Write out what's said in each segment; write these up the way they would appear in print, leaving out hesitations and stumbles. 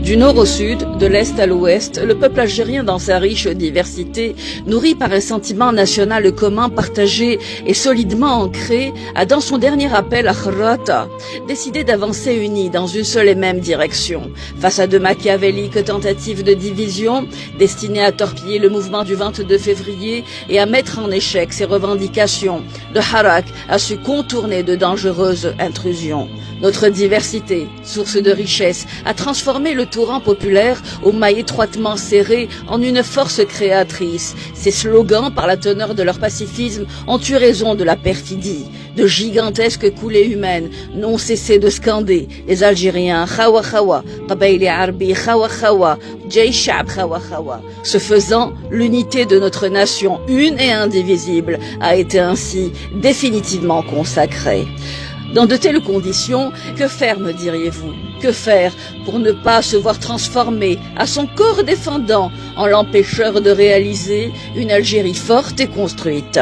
Du nord au sud, de l'est à l'ouest, le peuple algérien dans sa riche diversité, nourri par un sentiment national commun partagé et solidement ancré, a dans son dernier appel à Kharrata décidé d'avancer unis dans une seule et même direction. Face à de machiavéliques tentatives de division destinées à torpiller le mouvement du 22 février et à mettre en échec ses revendications, le Harak a su contourner de dangereuses intrusions. Notre diversité, source de richesse, a transformé le torrent populaire au mailles étroitement serré en une force créatrice. Ces slogans, par la teneur de leur pacifisme, ont eu raison de la perfidie. De gigantesques coulées humaines n'ont cessé de scander les Algériens Khawa Khawa, Qabaili Arbi Khawa Khawa, Jay Shab Khawa Khawa. Ce faisant, l'unité de notre nation, une et indivisible, a été ainsi définitivement consacrée. Dans de telles conditions, que faire, me diriez-vous? Que faire pour ne pas se voir transformer à son corps défendant en l'empêcheur de réaliser une Algérie forte et construite?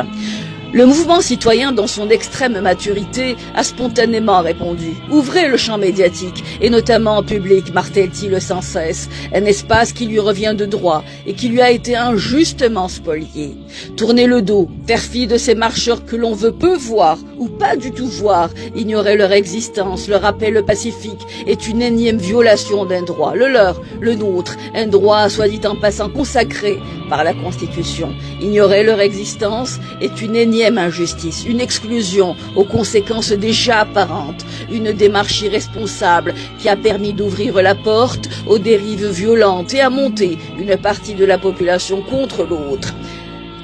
Le mouvement citoyen, dans son extrême maturité, a spontanément répondu. Ouvrez le champ médiatique, et notamment en public, martèle-t-il sans cesse, un espace qui lui revient de droit et qui lui a été injustement spolié. Tournez le dos, faire fi de ces marcheurs que l'on veut peu voir ou pas du tout voir, ignorer leur existence, leur appel pacifique est une énième violation d'un droit, le leur, le nôtre, un droit, soit dit en passant, consacré par la Constitution. Ignorer leur existence est une énième injustice, une exclusion aux conséquences déjà apparentes, une démarche irresponsable qui a permis d'ouvrir la porte aux dérives violentes et à monter une partie de la population contre l'autre.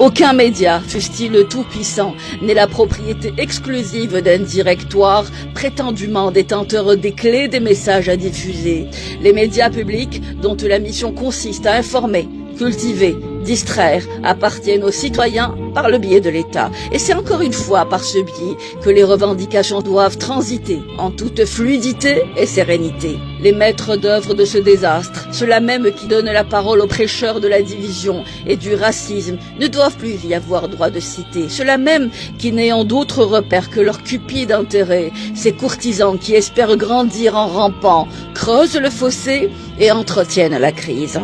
Aucun média, fût-il tout-puissant, n'est la propriété exclusive d'un directoire prétendument détenteur des clés des messages à diffuser. Les médias publics, dont la mission consiste à informer, cultiver, distraire, appartiennent aux citoyens par le biais de l'État. Et c'est encore une fois par ce biais que les revendications doivent transiter en toute fluidité et sérénité. Les maîtres d'œuvre de ce désastre, ceux-là même qui donnent la parole aux prêcheurs de la division et du racisme, ne doivent plus y avoir droit de citer. Ceux-là même qui, n'ayant d'autres repères que leur cupide intérêt, ces courtisans qui espèrent grandir en rampant, creusent le fossé et entretiennent la crise.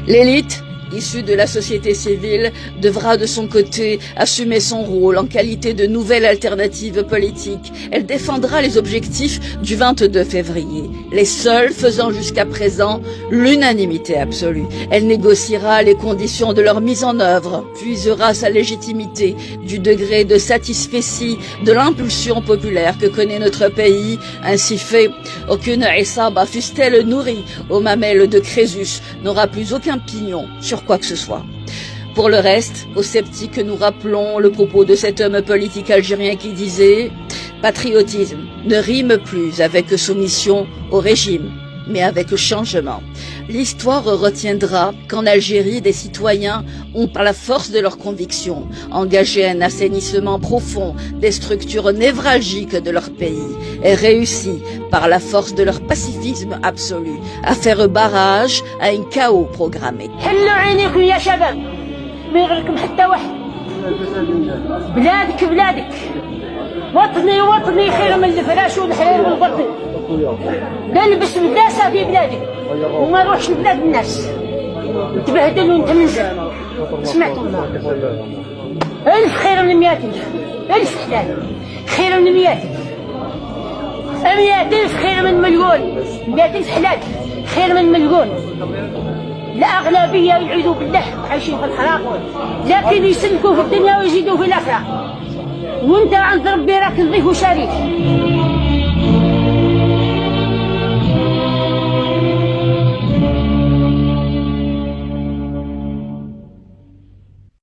L'élite, issue de la société civile, devra de son côté assumer son rôle en qualité de nouvelle alternative politique. Elle défendra les objectifs du 22 février, les seuls faisant jusqu'à présent l'unanimité absolue. Elle négociera les conditions de leur mise en œuvre, puisera sa légitimité du degré de satisfecit de l'impulsion populaire que connaît notre pays. Ainsi fait, aucune Issaba, fût-elle nourrie aux mamelles de Crésus, n'aura plus aucun pignon sur quoi que ce soit. Pour le reste, aux sceptiques, nous rappelons le propos de cet homme politique algérien qui disait « Patriotisme ne rime plus avec soumission au régime, mais avec changement. » L'histoire retiendra qu'en Algérie, des citoyens ont, par la force de leurs convictions, engagé un assainissement profond des structures névralgiques de leur pays et réussi, par la force de leur pacifisme absolu, à faire barrage à un chaos programmé. وطني وطني خير من الفراش والحرير والبطن. نلبس مداسة في بلادي وما نروحش لبلاد الناس نتبهدل ونتمنزل. سمعت الله. ألف خير من 100 ألف حلال خير من 100 ألف خير من مليون 100,000 حلال خير من مليون. الأغلبية يعيذوا بالله وعايشين في الحراق لكن يسلكوا في الدنيا ويزيدوا في الآخرة. وانت عند ربي راك نظيف وشريف.